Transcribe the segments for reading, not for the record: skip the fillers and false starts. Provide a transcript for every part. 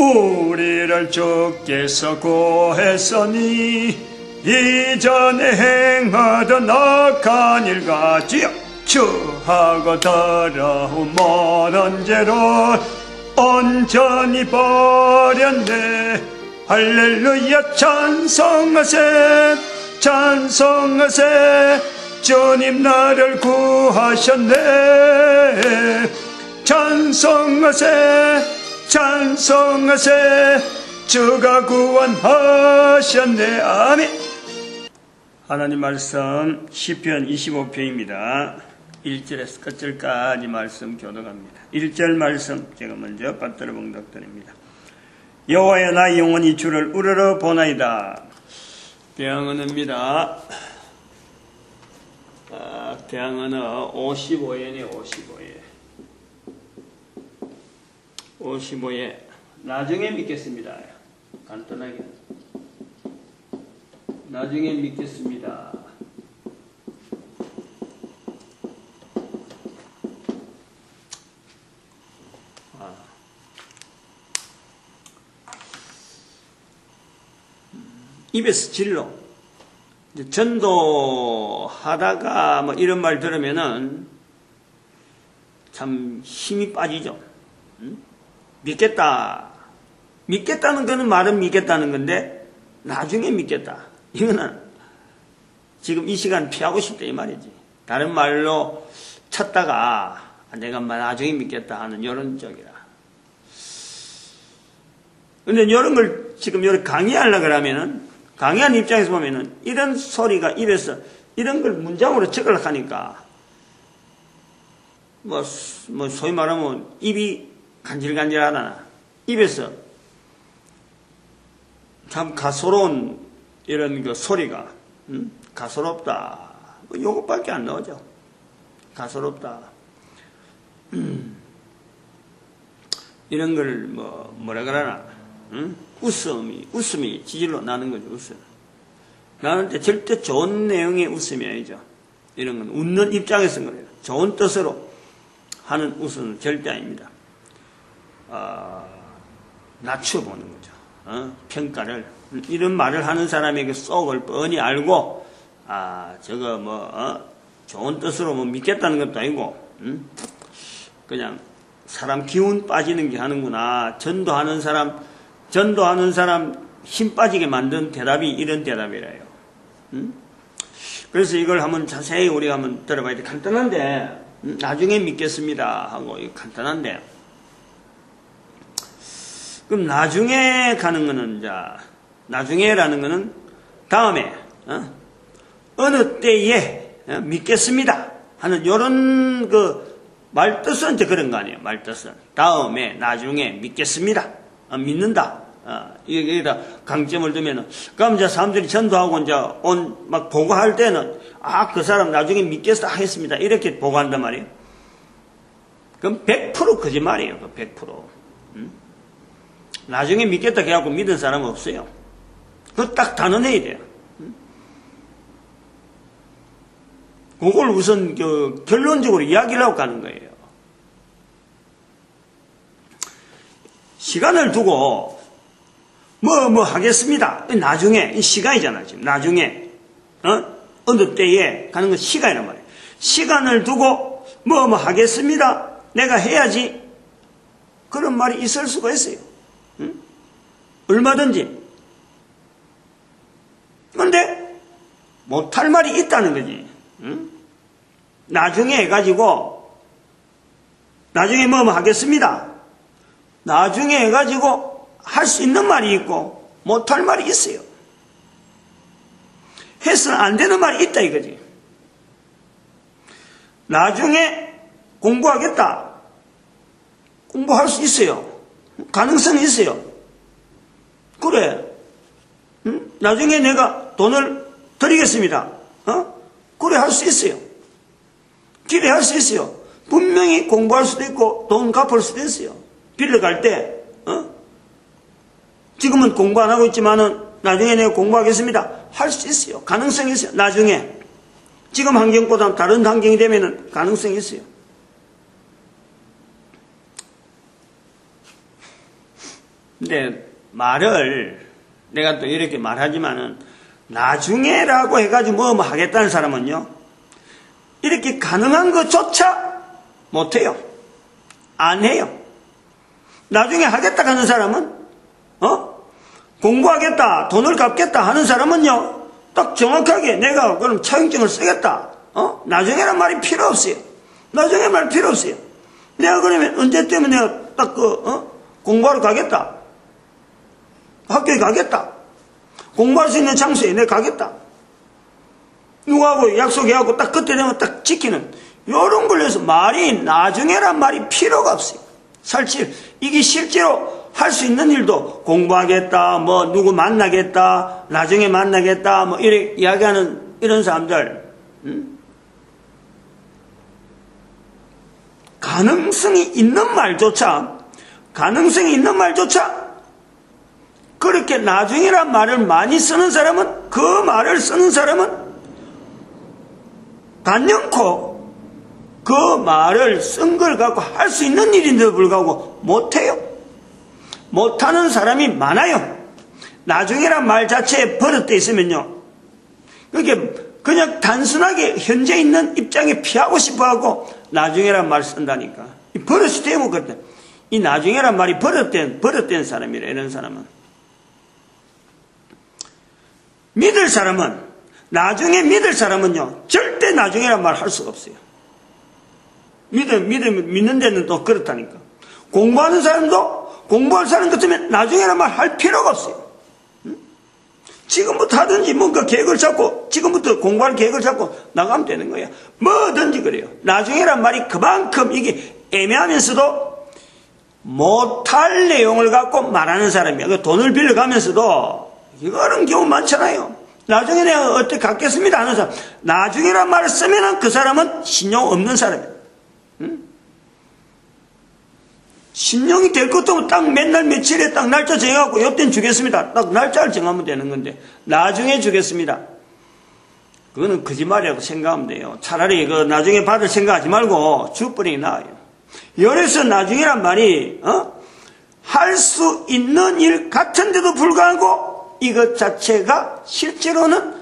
우리를 주께서 구했으니 이전에 행하던 악한 일같이요 추하고 더러운 모든 죄를 온전히 버렸네. 할렐루야 찬송하세 찬송하세 주님 나를 구하셨네. 찬송하세 찬송하세 주가 구원하셨네. 아멘. 하나님 말씀 시편 25편입니다. 1절에서 끝절까지 말씀 교독합니다. 1절 말씀 제가 먼저 받들어 봉독드립니다. 여호와여 나의 영혼이 주를 우러러 보나이다. 대항언어입니다. 대항언어 55회네. 55회 나중에 믿겠습니다. 간단하게 나중에 믿겠습니다. 입에서 진로. 전도하다가 뭐 이런 말 들으면은 참 힘이 빠지죠. 믿겠다는 거는 말은 믿겠다는 건데 나중에 믿겠다. 이거는 지금 이 시간 피하고 싶다 이 말이지. 다른 말로 찾다가 내가 나중에 믿겠다 하는 이런 쪽이라. 근데 이런 걸 지금 여기 강의하려고 그러면은 강의하는 입장에서 보면은 이런 소리가 입에서 이런 걸 문장으로 적으려고 하니까 뭐 소위 말하면 입이 간질간질하다. 입에서 참 가소로운 이런 그 소리가 가소롭다. 요것밖에 안 나오죠. 가소롭다. 이런 걸 뭐라 그러나 웃음이 지질로 나는 거죠. 웃음. 나는데 절대 좋은 내용의 웃음이 아니죠. 이런 건 웃는 입장에서 그래요. 좋은 뜻으로 하는 웃음은 절대 아닙니다. 낮춰보는 거죠. 평가를. 이런 말을 하는 사람에게 속을 뻔히 알고, 저거 좋은 뜻으로 믿겠다는 것도 아니고, 그냥 사람 기운 빠지는 게 하는구나. 전도하는 사람 힘 빠지게 만든 대답이 이런 대답이래요. 그래서 이걸 한번 자세히 우리가 한번 들어봐야 돼. 간단한데, 나중에 믿겠습니다 하고, 간단한데, 그럼 나중에 가는 거는, 나중에라는 거는 다음에, 어느 때에 믿겠습니다 하는 요런 말뜻은 이제 그런 거 아니에요. 말뜻은. 다음에, 나중에 믿겠습니다. 믿는다. 여기다 강점을 두면은, 그럼 이제 사람들이 전도하고 이제 막 보고할 때는, 그 사람 나중에 믿겠다 하겠습니다. 이렇게 보고한단 말이에요. 그럼 100% 거짓말이에요. 100%. 나중에 믿겠다 해갖고 믿은 사람은 없어요. 그거 딱 단언해야 돼요. 그걸 우선 결론적으로 이야기를 하고 가는 거예요. 시간을 두고 뭐 하겠습니다. 나중에 시간이잖아 지금. 나중에 어느 때에 가는 건 시간이란 말이에요. 시간을 두고 뭐 하겠습니다. 내가 해야지. 그런 말이 있을 수가 있어요. 얼마든지. 그런데 못할 말이 있다는 거지. 나중에 해가지고 나중에 뭐 하겠습니다. 나중에 해가지고 할 수 있는 말이 있고 못할 말이 있어요. 해서는 안 되는 말이 있다 이거지. 나중에 공부하겠다. 공부할 수 있어요. 가능성이 있어요. 그래. 나중에 내가 돈을 드리겠습니다. 그래 할 수 있어요. 기대할 수 있어요. 분명히 공부할 수도 있고 돈 갚을 수도 있어요. 빌려갈 때 지금은 공부 안 하고 있지만은 나중에 내가 공부하겠습니다. 할 수 있어요. 가능성이 있어요. 나중에. 지금 환경보다 다른 환경이 되면은 가능성이 있어요. 근데 말을 내가 또 이렇게 말하지만은 나중에라고 해가지고 뭐 하겠다는 사람은요, 이렇게 가능한 것조차 못해요. 안 해요. 나중에 하겠다 하는 사람은, 공부하겠다, 돈을 갚겠다 하는 사람은요, 딱 정확하게 내가 그럼 차용증을 쓰겠다. 나중에란 말이 필요 없어요. 나중에 말 필요 없어요. 내가 그러면 언제 때문에 내가 딱 공부하러 가겠다. 학교에 가겠다. 공부할 수 있는 장소에 내가 가겠다. 누구하고 약속해갖고 딱 그때 되면 딱 지키는, 요런 걸로 해서 말이 나중에란 말이 필요가 없어요. 사실 이게 실제로 할 수 있는 일도 공부하겠다, 뭐 누구 만나겠다, 나중에 만나겠다, 뭐 이렇게 이야기하는 이런 사람들, 가능성이 있는 말조차 그렇게 나중이란 말을 많이 쓰는 사람은, 그 말을 쓰는 사람은 단연코 그 말을 쓴 걸 갖고 할 수 있는 일인데도 불구하고 못해요. 못하는 사람이 많아요. 나중이란 말 자체에 버릇돼 있으면요, 그게 그냥 단순하게 현재 있는 입장에 피하고 싶어하고 나중에란 말 쓴다니까. 이 버릇이 되면 그때 이 나중에란 말이 버릇된 사람이래. 이런 사람은, 나중에 믿을 사람은요, 절대 나중에란 말 할 수가 없어요. 믿는 데는 또 그렇다니까. 공부하는 사람도 공부할 사람 같으면 나중에란 말 할 필요가 없어요. 지금부터 하든지 뭔가 계획을 잡고, 지금부터 공부할 계획을 잡고 나가면 되는 거야. 뭐든지 그래요. 나중에란 말이 그만큼 이게 애매하면서도 못할 내용을 갖고 말하는 사람이야. 돈을 빌려가면서도 이거는 경우 많잖아요. 나중에 내가 어떻게 갚겠습니다 하는 사람, 나중에란 말을 쓰면 그 사람은 신용 없는 사람이야. 신용이 될 것도 없고 딱 맨날 며칠에 딱 날짜 정해갖고 이때는 주겠습니다. 딱 날짜를 정하면 되는 건데, 나중에 주겠습니다. 그거는 거짓말이라고 생각하면 돼요. 차라리 그 나중에 받을 생각하지 말고 주버리기 나아요. 열에서 나중이란 말이 할 수 있는 일 같은데도 불구하고 이것 자체가 실제로는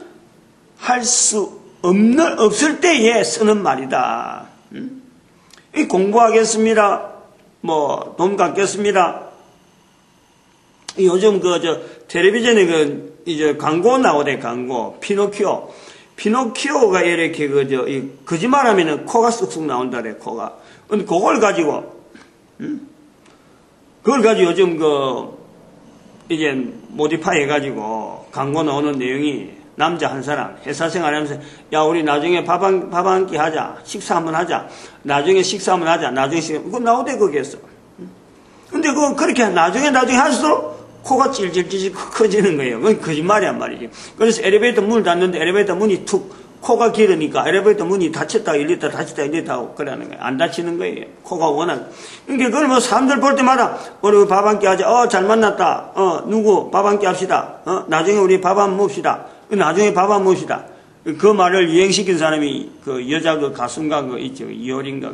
할 수 없을 때에 쓰는 말이다. 이 공부하겠습니다. 뭐 돈 갚겠습니다. 요즘 텔레비전에 이제 광고 나오대. 광고 피노키오가 이렇게 거짓말하면은 코가 쑥쑥 나온다래. 코가. 근데 그걸 가지고 요즘 이제 모디파이 해가지고 광고 나오는 내용이, 남자 한 사람 회사 생활하면서, 야 우리 나중에 밥 한 끼 하자, 식사 한번 하자, 나중에 식사 한번 하자, 나중에 식사, 그거 나오대 거기에서. 근데 그렇게 나중에 할수록 코가 찔찔찔 커지는 거예요. 그건 거짓말이란 말이지. 그래서 엘리베이터 문을 닫는데 엘리베이터 문이 코가 길으니까 엘리베이터 문이 닫혔다 열렸다 닫혔다 열렸다 하고 그러는 거예요. 안 닫히는 거예요. 코가 워낙. 그러니까 그걸 뭐 사람들 볼 때마다 우리 밥 한 끼 하자. 잘 만났다. 누구 밥 한 끼 합시다. 나중에 우리 밥 한번 mov시다. 나중에 밥 한번 mov시다. 그 말을 유행시킨 사람이 그 여자 가수인가 있죠. 이효리인가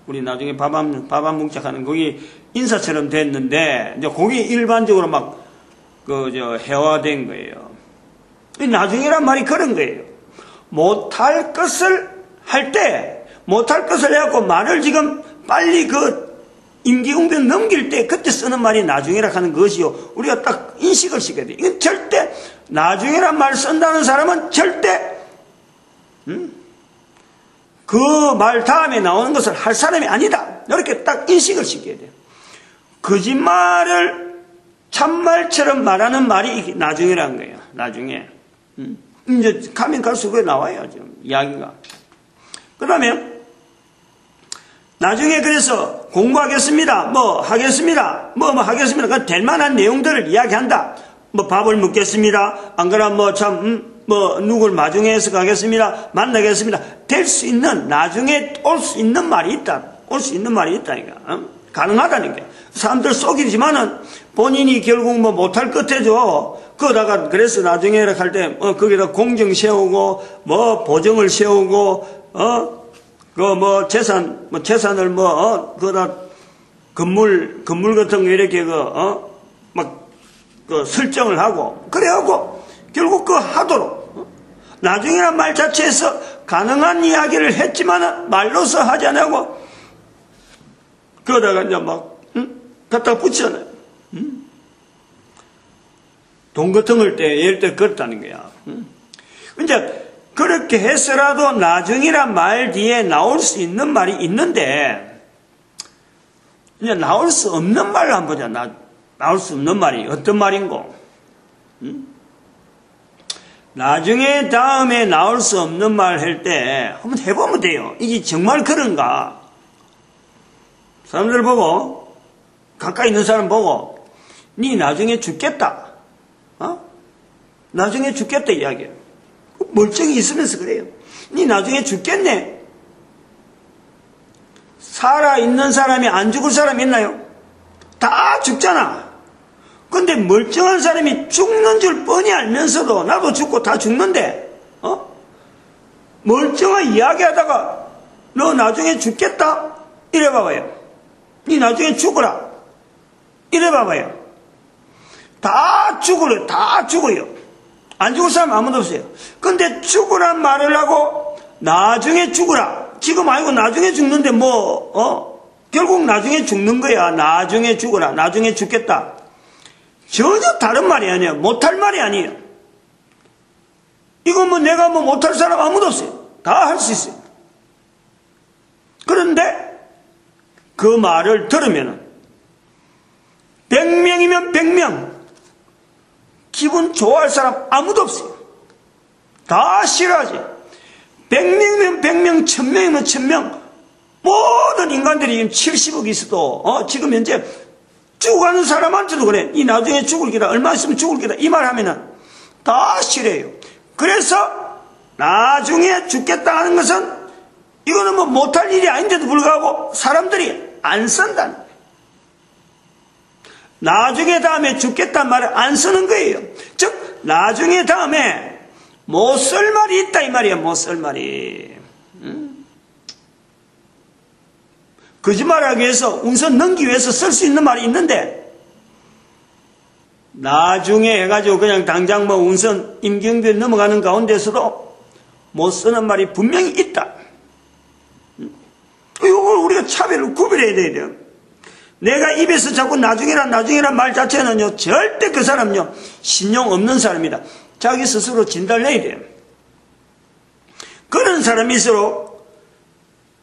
우리 나중에 밥 한 뭉짝 하는 거기 인사처럼 됐는데, 이제 그게 일반적으로 막 해화된 거예요. 나중에란 말이 그런 거예요. 못할 것을 해갖고 말을 지금 빨리 임기응변 넘길 때 그때 쓰는 말이 나중에라 하는 것이요. 우리가 딱 인식을 시켜야 돼. 이건 절대, 나중에란 말 쓴다는 사람은 절대, 그 말 다음에 나오는 것을 할 사람이 아니다. 이렇게 딱 인식을 시켜야 돼요. 거짓말을 참말처럼 말하는 말이 나중에라는 거예요. 나중에. 이제 가면 갈수록 나와요. 지금 이야기가. 그 다음에 나중에 그래서 공부하겠습니다. 뭐 하겠습니다. 뭐 하겠습니다. 그 될 만한 내용들을 이야기한다. 뭐 밥을 먹겠습니다. 안 그러면 누굴 마중해서 가겠습니다. 만나겠습니다. 될 수 있는, 나중에 올 수 있는 말이 있다. 올 수 있는 말이 있다니까. 가능하다니까. 사람들 속이지만은 본인이 결국 못할 것 해줘. 그러다가 그래서 나중에 할 때 거기다 공정 세우고 보정을 세우고 재산을 거기다 건물 같은 거 이렇게 막 그 설정을 하고 그래갖고 결국 그 하도록 나중에는 말 자체에서 가능한 이야기를 했지만 말로서 하지 않고 그러다가 이제 막 갖다 붙이잖아요. 동거통을 때 예를 들어 그렇다는 거야. 이제 그렇게 해서라도 나중이란 말 뒤에 나올 수 있는 말이 있는데 이제 나올 수 없는 말을 한번 보자. 나올 수 없는 말이 어떤 말인고? 나중에 다음에 나올 수 없는 말 할 때 한번 해보면 돼요. 이게 정말 그런가? 사람들 보고 가까이 있는 사람 보고 니 나중에 죽겠다. 나중에 죽겠다 이야기해요. 멀쩡히 있으면서 그래요. 니 나중에 죽겠네. 살아있는 사람이 안 죽을 사람이 있나요? 다 죽잖아. 근데 멀쩡한 사람이 죽는 줄 뻔히 알면서도 나도 죽고 다 죽는데 멀쩡한 이야기하다가 너 나중에 죽겠다? 이래 봐봐요. 니 나중에 죽어라. 이래 봐봐요. 다 죽어요. 다 죽어요. 안 죽을 사람 아무도 없어요. 근데 죽으란 말을 하고 나중에 죽으라. 지금 아니고 나중에 죽는데 결국 나중에 죽는 거야. 나중에 죽어라. 나중에 죽겠다. 전혀 다른 말이 아니에요. 못할 말이 아니에요. 이거 내가 못할 사람 아무도 없어요. 다 할 수 있어요. 그런데 그 말을 들으면 100명이면 100명 기분 좋아할 사람 아무도 없어요. 다 싫어하지. 100명이면 100명, 1000명이면 1000명 모든 인간들이 70억 있어도 지금 현재 죽어가는 사람한테도 그래. 이 나중에 죽을 기다. 얼마 있으면 죽을 기다. 이 말 하면은 다 싫어해요. 그래서 나중에 죽겠다 하는 것은 이거는 못할 일이 아닌데도 불구하고 사람들이 안 쓴다는 거예요. 나중에 다음에 죽겠다는 말을 안 쓰는 거예요. 즉 나중에 다음에 못 쓸 말이 있다 이 말이야. 못 쓸 말이. 거짓말하기 위해서 운선 넘기기 위해서 쓸 수 있는 말이 있는데 나중에 해가지고 그냥 당장 운선 임경비에 넘어가는 가운데서도 못 쓰는 말이 분명히 있다. 이걸 우리가 차별을 구별해야 돼요. 내가 입에서 자꾸 나중에란 말 자체는요 절대 그 사람은요 신용 없는 사람이다. 자기 스스로 진단을 해야 돼요. 그런 사람일수록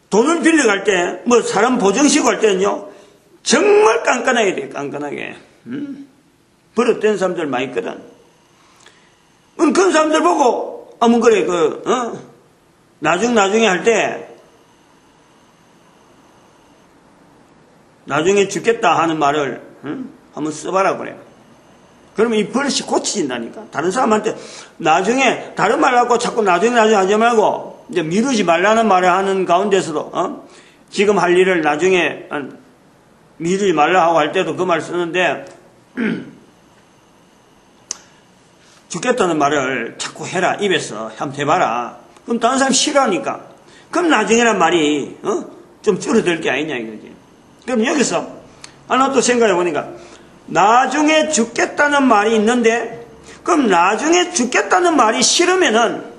돈을 빌려갈 때, 사람 보정시고 할 때는요, 정말 깐깐하게 돼요, 깐깐하게. 버릇된 사람들 많이 있거든. 그런 사람들 보고, 그래, 나중에 할 때, 나중에 죽겠다 하는 말을, 한번 써봐라, 그래. 그러면 이 버릇이 고쳐진다니까. 다른 사람한테, 나중에, 다른 말 갖고 자꾸 나중에 하지 말고, 이제 미루지 말라는 말을 하는 가운데서도 지금 할 일을 나중에 미루지 말라 하고 할 때도 그 말 쓰는데 죽겠다는 말을 자꾸 해라. 입에서 한번 해봐라. 그럼 다른 사람 싫어하니까 그럼 나중에란 말이 좀 줄어들 게 아니냐 이거지. 그럼 여기서 하나 또 생각해 보니까 나중에 죽겠다는 말이 있는데 그럼 나중에 죽겠다는 말이 싫으면은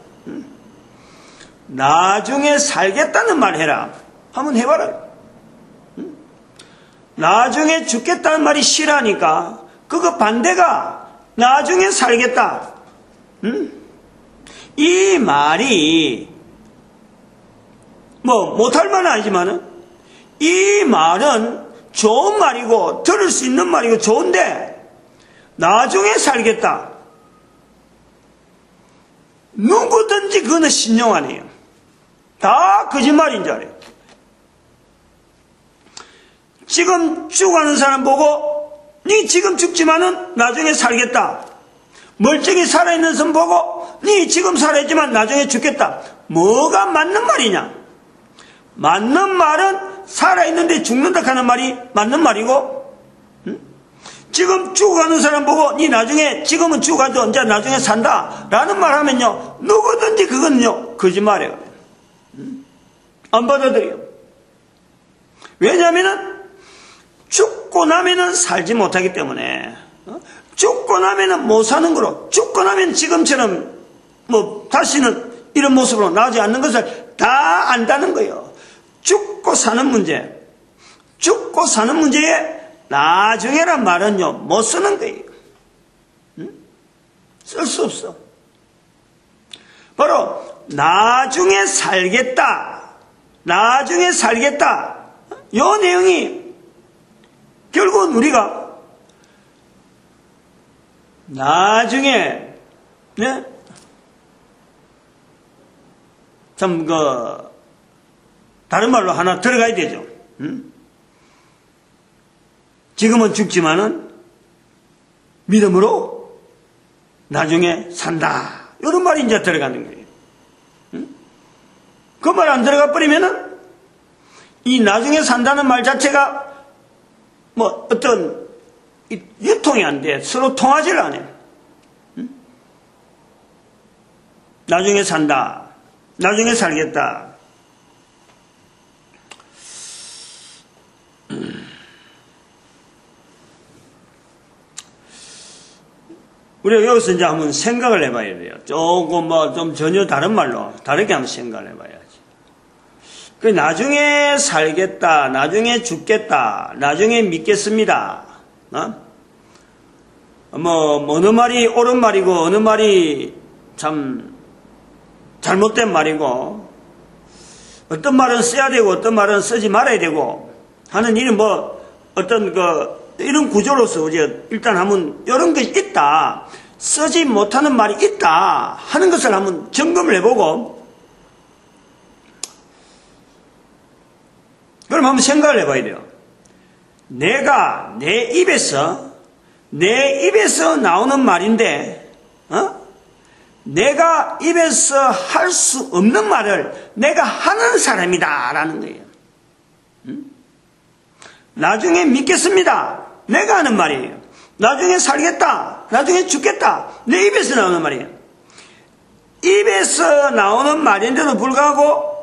나중에 살겠다는 말 해라. 한번 해봐라. 나중에 죽겠다는 말이 싫어하니까 그거 반대가 나중에 살겠다. 이 말이 못할 말은 아니지만은 이 말은 좋은 말이고 들을 수 있는 말이고 좋은데 나중에 살겠다. 누구든지 그거는 신용 안 해요. 다 거짓말인 줄 알아요. 지금 죽어가는 사람 보고 니 지금 죽지만은 나중에 살겠다. 멀쩡히 살아있는 사람 보고 니 지금 살아있지만 나중에 죽겠다. 뭐가 맞는 말이냐? 맞는 말은 살아있는데 죽는다 하는 말이 맞는 말이고 지금 죽어가는 사람 보고 니 나중에 지금은 죽어가도 언제 나중에 산다 라는 말 하면요 누구든지 그건요 거짓말이에요. 안 받아들여요. 왜냐하면 죽고 나면은 살지 못하기 때문에 죽고 나면은 못 사는 거로, 죽고 나면 지금처럼 다시는 이런 모습으로 나오지 않는 것을 다 안다는 거예요. 죽고 사는 문제, 죽고 사는 문제에 나중에란 말은요, 못 쓰는 거예요. 쓸 수 없어. 바로 나중에 살겠다, 나중에 살겠다. 이 내용이 결국은 우리가 나중에 참 다른 말로 하나 들어가야 되죠. 지금은 죽지만은 믿음으로 나중에 산다. 이런 말이 이제 들어가는 거예요. 그 말 안 들어가 버리면은 이 나중에 산다는 말 자체가 어떤 유통이 안 돼. 서로 통하지를 않아요. 나중에 산다. 나중에 살겠다. 우리가 여기서 이제 한번 생각을 해봐야 돼요. 조금 좀 전혀 다른 말로, 다르게 한번 생각을 해봐야지. 나중에 살겠다, 나중에 죽겠다, 나중에 믿겠습니다. 어느 말이 옳은 말이고, 어느 말이 참 잘못된 말이고, 어떤 말은 써야 되고, 어떤 말은 쓰지 말아야 되고, 하는 일은 어떤 이런 구조로서 우리가 일단 한번 이런 것이 있다, 쓰지 못하는 말이 있다 하는 것을 한번 점검을 해보고, 그럼 한번 생각을 해봐야 돼요. 내가 내 입에서 나오는 말인데, 내가 입에서 할 수 없는 말을 내가 하는 사람이다 라는 거예요. 나중에 믿겠습니다. 내가 하는 말이에요. 나중에 살겠다. 나중에 죽겠다. 내 입에서 나오는 말이에요. 입에서 나오는 말인데도 불구하고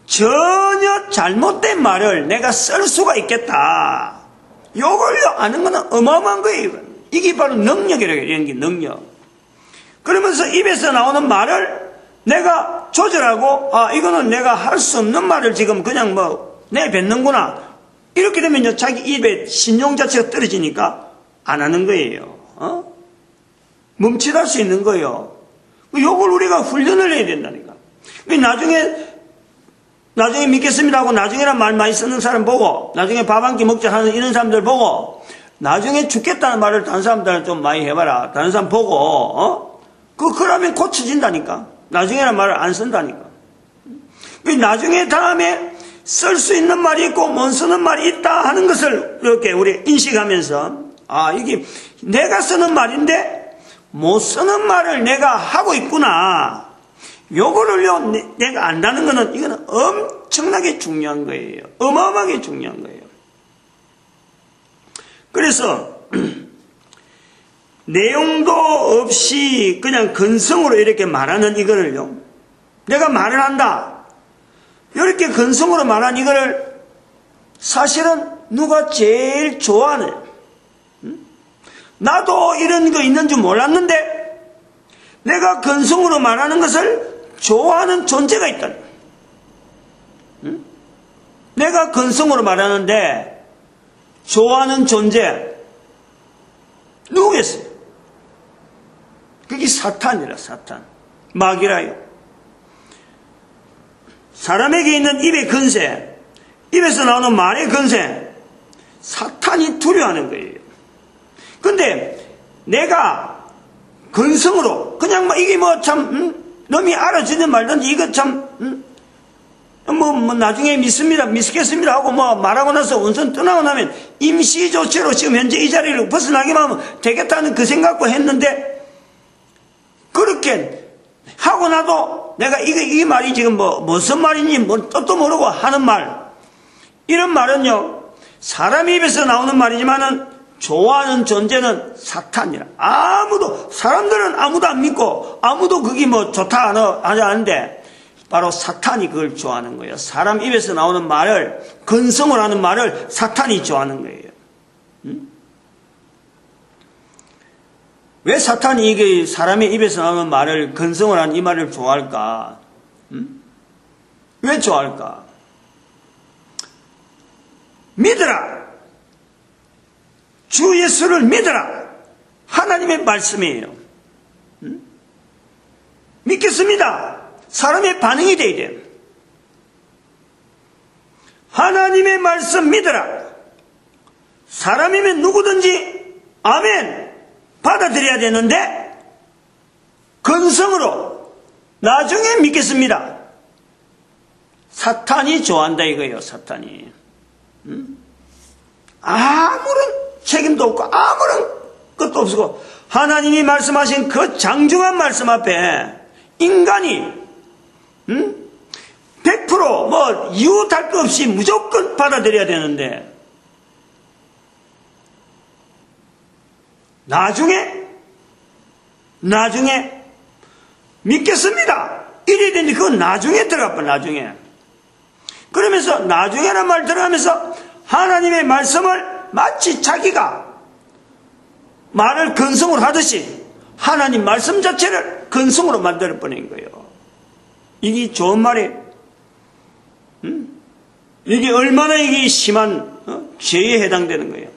전혀 잘못된 말을 내가 쓸 수가 있겠다. 요걸요 아는 거는 어마어마한 거예요. 이게 바로 능력이라고 해요. 이런 게 능력. 그러면서 입에서 나오는 말을 내가 조절하고, 이거는 내가 할 수 없는 말을 지금 그냥 내뱉는구나. 이렇게 되면 자기 입에 신용 자체가 떨어지니까 안 하는 거예요. 멈칫할 수 있는 거예요. 요걸 우리가 훈련을 해야 된다니까. 나중에 믿겠습니다 하고 나중에란 말 많이 쓰는 사람 보고, 나중에 밥 한 끼 먹자 하는 이런 사람들 보고, 나중에 죽겠다는 말을 다른 사람들은 좀 많이 해봐라. 다른 사람 보고, 그러면 고쳐진다니까. 나중에란 말을 안 쓴다니까. 나중에 다음에 쓸 수 있는 말이 있고 못 쓰는 말이 있다 하는 것을 이렇게 우리 인식하면서, 이게 내가 쓰는 말인데 못 쓰는 말을 내가 하고 있구나. 요거를요, 내가 안다는 거는, 이거는 엄청나게 중요한 거예요. 어마어마하게 중요한 거예요. 그래서, 내용도 없이 그냥 근성으로 이렇게 말하는 이거를요, 내가 말을 한다. 이렇게 근성으로 말한 이거를 사실은 누가 제일 좋아하는, 나도 이런 거 있는 줄 몰랐는데, 내가 근성으로 말하는 것을 좋아하는 존재가 있다. 내가 근성으로 말하는데 좋아하는 존재 누구겠어요? 그게 사탄이라. 사탄, 마귀라요. 사람에게 있는 입의 근세, 입에서 나오는 말의 근세, 사탄이 두려워하는 거예요. 근데 내가 근성으로 그냥 이게 너무 알아듣는 말든지 이거 참 나중에 믿겠습니다 하고 말하고 나서 원선 떠나고 나면 임시 조치로 지금 현재 이 자리를 벗어나기만 하면 되겠다는 그 생각도 했는데, 그렇게 하고 나도 내가 이 말이 지금 무슨 말인지 뜻도 모르고 하는 말, 이런 말은요 사람 입에서 나오는 말이지만은 좋아하는 존재는 사탄이라. 사람들은 아무도 안 믿고, 아무도 그게 좋다 하지 않는데, 바로 사탄이 그걸 좋아하는 거예요. 사람 입에서 나오는 말을, 근성을 하는 말을 사탄이 좋아하는 거예요. 왜 사탄이 이게 사람의 입에서 나오는 말을, 건성을 한 이 말을 좋아할까? 왜 좋아할까? 믿으라! 주 예수를 믿으라! 하나님의 말씀이에요. 믿겠습니다. 사람의 반응이 돼야 돼요. 하나님의 말씀 믿으라. 사람이면 누구든지 아멘 받아들여야 되는데 건성으로 나중에 믿겠습니다. 사탄이 좋아한다 이거예요. 사탄이. 아무런 책임도 없고 아무런 것도 없고 하나님이 말씀하신 그 장중한 말씀 앞에 인간이 100% 뭐 이유할 것 없이 무조건 받아들여야 되는데 나중에 믿겠습니다. 이래야 되는데 그건 나중에 들어가 봐. 나중에. 그러면서 나중에란 말 들어가면서 하나님의 말씀을 마치 자기가 말을 건성으로 하듯이 하나님 말씀 자체를 건성으로 만들어 버린 거예요. 이게 좋은 말이에요. 이게 얼마나 이게 심한 죄에 해당되는 거예요.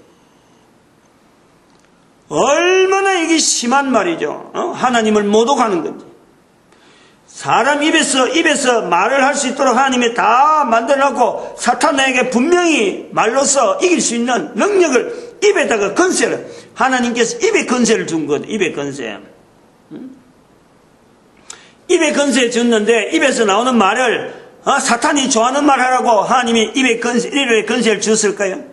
얼마나 이게 심한 말이죠. 하나님을 모독하는 건지. 사람 입에서 말을 할 수 있도록 하나님이 다 만들어놓고 사탄에게 분명히 말로써 이길 수 있는 능력을 입에다가 건세를 하나님께서 입에 건세를 준 거거든요. 입에 건세. 입에 건세 줬는데 입에서 나오는 말을 사탄이 좋아하는 말 하라고 하나님이 입에 건세를 줬을까요?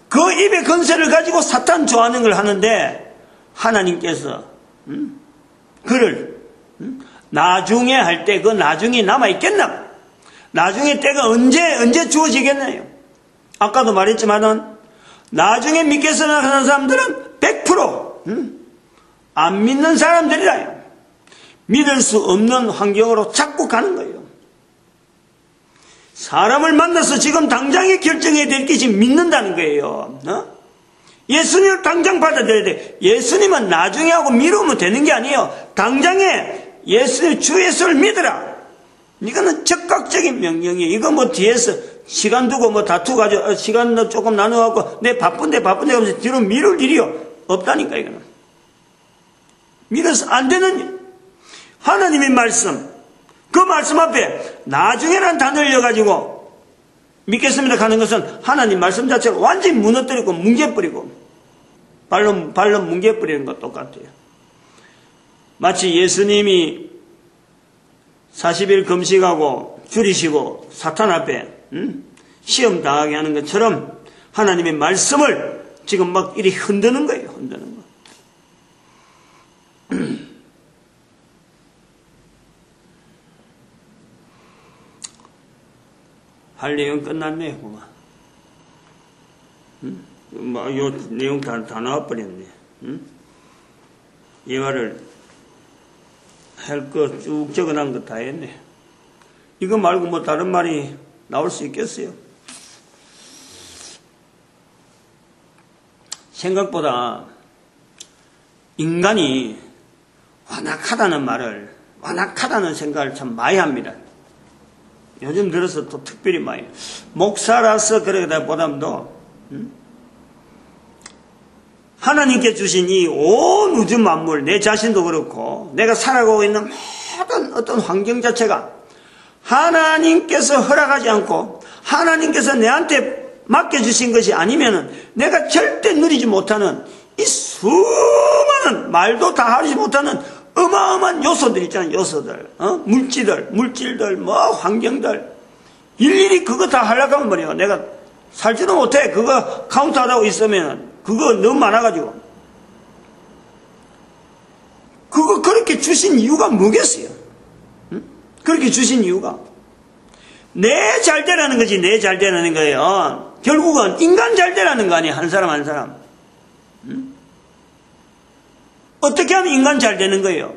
그 입에 건세를 가지고 사탄 좋아하는 걸 하는데 하나님께서 그를 나중에 할 때 그 나중이 남아있겠나? 나중에 때가 언제 주어지겠나요? 아까도 말했지만은 나중에 믿겠으나 하는 사람들은 100% 안 믿는 사람들이라요. 믿을 수 없는 환경으로 자꾸 가는 거예요. 사람을 만나서 지금 당장에 결정해야 될 게 지금 믿는다는 거예요. 예수님을 당장 받아들여야 돼. 예수님은 나중에 하고 미루면 되는 게 아니에요. 당장에 주 예수를 믿으라. 이거는 적극적인 명령이에요. 이거 뭐 뒤에서 시간 두고 뭐 다투가지고 시간 조금 나눠갖고 내 바쁜데 하면서 뒤로 미룰 일이요. 없다니까 이거는. 믿어서 안 되는 일. 하나님의 말씀. 그 말씀 앞에 나중에란 단어를 이어가지고 믿겠습니다 하는 것은 하나님 말씀 자체를 완전히 무너뜨리고 뭉개버리고 발로 뭉개버리는 것 똑같아요. 마치 예수님이 40일 금식하고 줄이시고 사탄 앞에 시험 당하게 하는 것처럼 하나님의 말씀을 지금 막 이리 흔드는 거예요. 흔드는 거. 할 내용 끝났네, 그만. 요 내용 다 나와버렸네. 이 말을 할 거 쭉 적어놓은 거 다 했네. 이거 말고 뭐 다른 말이 나올 수 있겠어요? 생각보다 인간이 완악하다는 생각을 참 많이 합니다. 요즘 들어서 또 특별히 많이. 목사라서 그러다 보담도 하나님께 주신 이 온 우주 만물, 내 자신도 그렇고 내가 살아가고 있는 모든 어떤 환경 자체가 하나님께서 허락하지 않고 하나님께서 내한테 맡겨주신 것이 아니면은 내가 절대 누리지 못하는 이 수많은 말도 다 하지 못하는 어마어마한 요소들 있잖아요. 요소들, 물질들, 뭐 환경들 일일이 그거 다 하려고 하면 뭐냐. 내가 살지도 못해. 그거 카운트하다고 있으면 그거 너무 많아가지고. 그거 그렇게 주신 이유가 뭐겠어요? 그렇게 주신 이유가 내 잘되라는 거지. 내 잘되라는 거예요. 결국은 인간 잘되라는 거 아니에요. 한 사람 한 사람. 어떻게 하면 인간 잘 되는 거예요?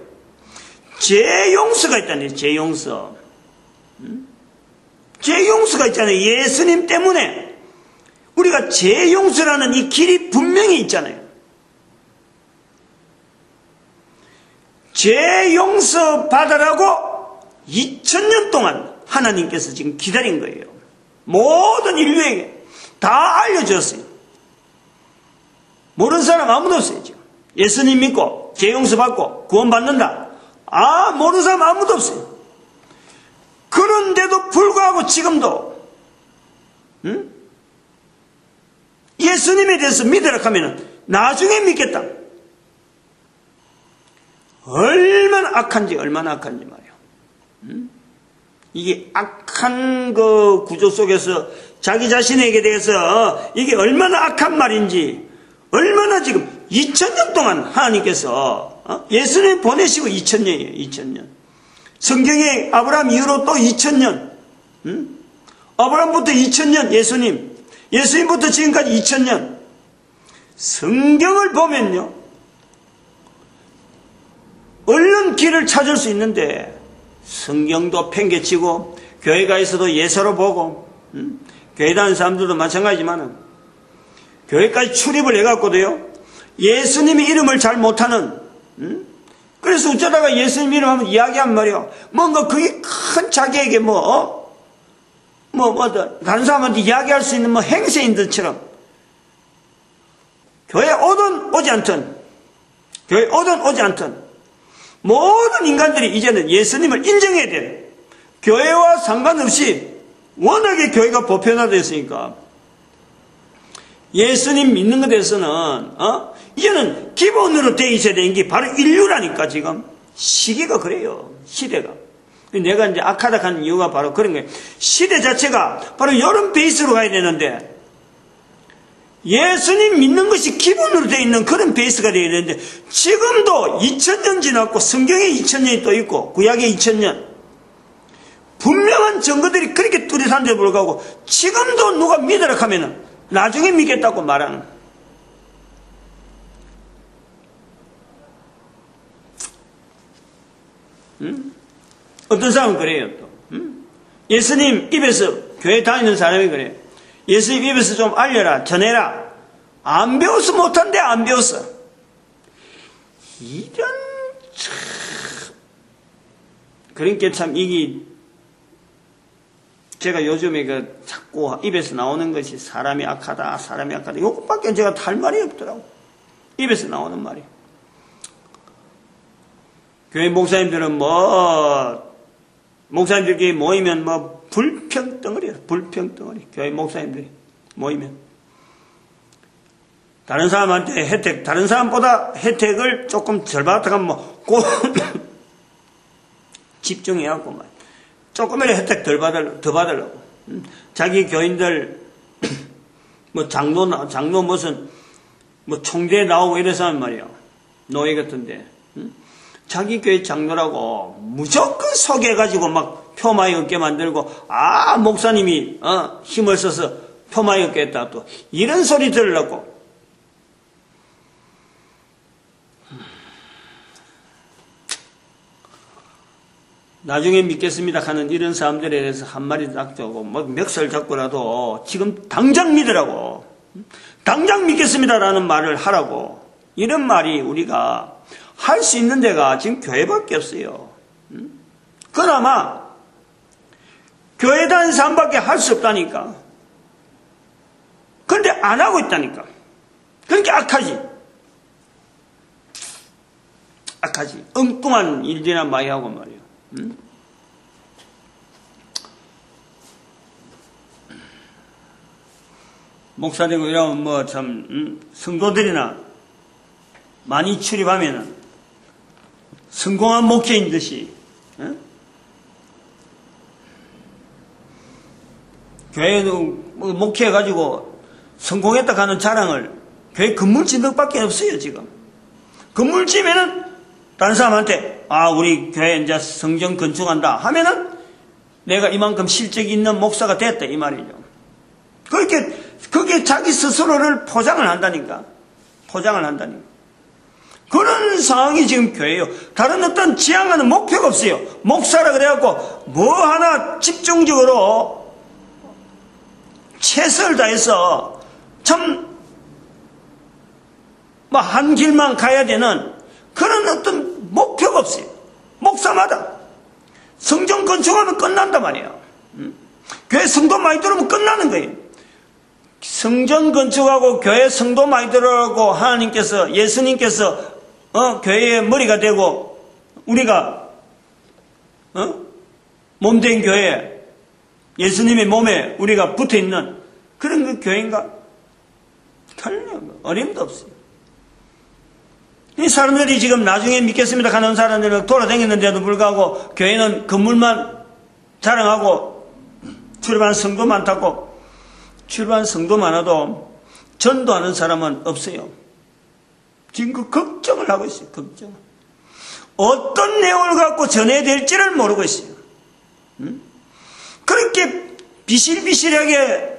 죄용서가 있다네요. 죄용서. 죄용서가 있잖아요. 예수님 때문에 우리가 죄용서라는 이 길이 분명히 있잖아요. 죄 용서 받으라고 2000년 동안 하나님께서 지금 기다린 거예요. 모든 인류에게 다 알려줬어요. 모르는 사람 아무도 없어요. 지금 예수님 믿고 죄 용서 받고 구원 받는다. 모르는 사람 아무도 없어요. 그런데도 불구하고 지금도 예수님에 대해서 믿으라 하면 나중에 믿겠다. 얼마나 악한지 말이에요. 이게 악한 그 구조 속에서 자기 자신에게 대해서 이게 얼마나 악한 말인지, 얼마나 지금 2000년 동안 하나님께서 예수님 보내시고 2000년이에요. 2000년. 성경에 아브라함 이후로 또 2000년. 아브라함부터 2000년 예수님부터 지금까지 2000년. 성경을 보면요, 얼른 길을 찾을 수 있는데 성경도 팽개치고 교회가 있어도 예서로 보고 교회 다니는 사람들도 마찬가지지만 교회까지 출입을 해갖고도요 예수님의 이름을 잘 못하는, 그래서 어쩌다가 예수님 이름 하면 이야기한 말이요, 뭔가 그게 큰 자기에게 다른 사람한테 이야기할 수 있는 행세인 것처럼 교회에 오든 오지 않든 모든 인간들이 이제는 예수님을 인정해야 돼요. 교회와 상관없이 워낙에 교회가 보편화되었으니까 예수님 믿는 것에 대해서는 이제는 기본으로 돼 있어야 되는 게 바로 인류라니까. 지금 시기가 그래요. 시대가. 내가 이제 악하다 하는 이유가 바로 그런 거예요. 시대 자체가 바로 이런 베이스로 가야 되는데, 예수님 믿는 것이 기본으로 되어 있는 그런 베이스가 되어야 되는데, 지금도 2000년 지났고 성경에 2000년이 또 있고 구약에 2000년 분명한 증거들이 그렇게 뚜렷한데 불구하고 지금도 누가 믿으라 하면은 나중에 믿겠다고 말하는. 어떤 사람은 그래요. 또 예수님 입에서, 교회 다니는 사람이 그래요. 예수님 입에서 좀 알려라, 전해라. 안 배워서 못한대. 안 배웠어. 이런 그러니까 참 이게 제가 요즘에 자꾸 입에서 나오는 것이 사람이 악하다 이것밖에 제가 할 말이 없더라고. 입에서 나오는 말이. 교회 목사님들은 목사님들끼리 모이면 불평덩어리야. 불평덩어리. 교회 목사님들이 모이면 다른 사람한테 다른 사람보다 혜택을 조금 덜 받았다면 집중해갖고 조금이라도 혜택 더 받으려고. 자기 교인들 장로 무슨 총대 나오고 이래서 하는 말이야. 노예 같은데. 자기 교회 장로라고 무조건 소개해가지고 표 많이 얻게 만들고, 목사님이 힘을 써서 표 많이 얻게 했다, 또 이런 소리 들으려고. 나중에 믿겠습니다 하는 이런 사람들에 대해서 한마디 딱 주고 멱살 잡고라도 지금 당장 믿으라고, 당장 믿겠습니다라는 말을 하라고. 이런 말이 우리가 할 수 있는 데가 지금 교회밖에 없어요. 그나마 교회 다니는 사람밖에 할 수 없다니까. 그런데 안 하고 있다니까. 그러니까 악하지. 엉뚱한 일들이나 많이 하고 말이에요. 목사 되고 이러면 성도들이나 많이 출입하면은 성공한 목회인 듯이, 교회도 목회해가지고 성공했다 하는 자랑을, 교회 건물 짓는 것밖에 없어요. 지금 건물 지면은 다른 사람한테 우리 교회 이제 성전 건축한다 하면은 내가 이만큼 실적이 있는 목사가 됐다 이 말이죠. 그게 자기 스스로를 포장을 한다니까. 그런 상황이 지금 교회예요. 다른 어떤 지향하는 목표가 없어요. 목사라 그래갖고 하나 집중적으로 최선을 다해서 참 한 길만 가야 되는 그런 어떤 목표가 없어요. 목사마다 성전 건축하면 끝난단 말이에요. 교회 성도 많이 들어오면 끝나는 거예요. 성전 건축하고 교회 성도 많이 들어오고 하나님께서 예수님께서 교회의 머리가 되고 우리가 몸된 교회 예수님의 몸에 우리가 붙어있는 그런 그 교회인가? 틀려. 어림도 없어요. 이 사람들이 지금 나중에 믿겠습니다 하는 사람들은 돌아다녔는데도 불구하고 교회는 건물만 자랑하고 출입한 성도 많다고. 출입한 성도 많아도 전도하는 사람은 없어요. 지금 그 걱정을 하고 있어요. 걱정. 어떤 내용을 갖고 전해야 될지를 모르고 있어요. 그렇게 비실비실하게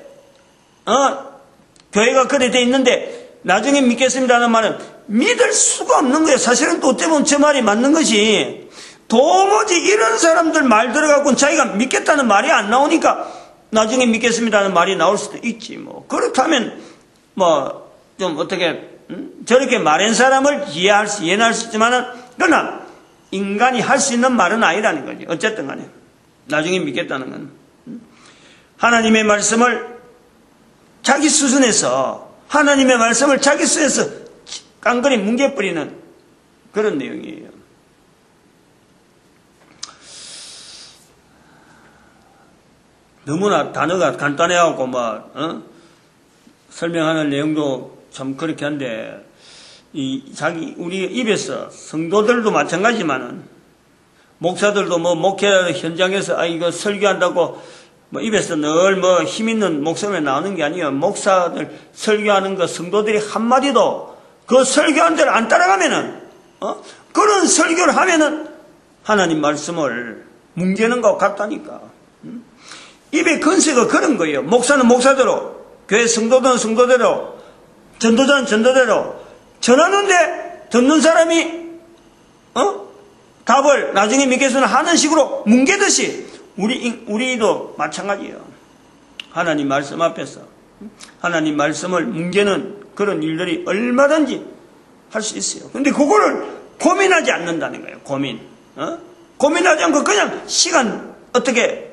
교회가 그래 돼 있는데 나중에 믿겠습니다는 말은 믿을 수가 없는 거예요. 사실은 또 어떻게 보면 저 말이 맞는 것이 도무지 이런 사람들 말 들어가고는 자기가 믿겠다는 말이 안 나오니까 나중에 믿겠습니다는 말이 나올 수도 있지. 뭐 그렇다면 뭐 좀 어떻게 저렇게 말한 사람을 이해할 수 있지만은 그러나 인간이 할 수 있는 말은 아니라는 거지. 어쨌든 간에 나중에 믿겠다는 건 하나님의 말씀을 자기 수준에서 하나님의 말씀을 자기 수준에서 깡그리 뭉개버리는 그런 내용이에요. 너무나 단어가 간단해갖고 설명하는 내용도 참 그렇게 한데 우리 입에서 성도들도 마찬가지지만은 목사들도 목회 현장에서 이거 설교한다고 입에서 늘 힘 있는 목소리가 나오는 게 아니에요. 목사들 설교하는 거 성도들이 한마디도 그 설교한 대로 안 따라가면은 그런 설교를 하면은 하나님 말씀을 뭉개는 것 같다니까. 입의 건세가 그런 거예요. 목사는 목사대로, 교회 성도들은 성도대로, 전도자는 전도대로 전하는데 듣는 사람이 답을 나중에 믿겠으나 하는 식으로 뭉개듯이 우리도 마찬가지예요. 하나님 말씀 앞에서 하나님 말씀을 뭉개는 그런 일들이 얼마든지 할 수 있어요. 근데 그거를 고민하지 않는다는 거예요. 고민하지 않고 그냥 시간 어떻게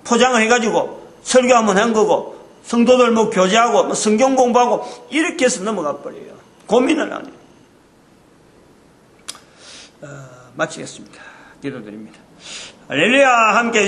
포장을 해가지고 설교 한번 한 거고 성도들 교제하고 성경 공부하고 이렇게 해서 넘어가 버려요. 고민을 안 해요. 마치겠습니다. 기도드립니다. 할렐루야. 함께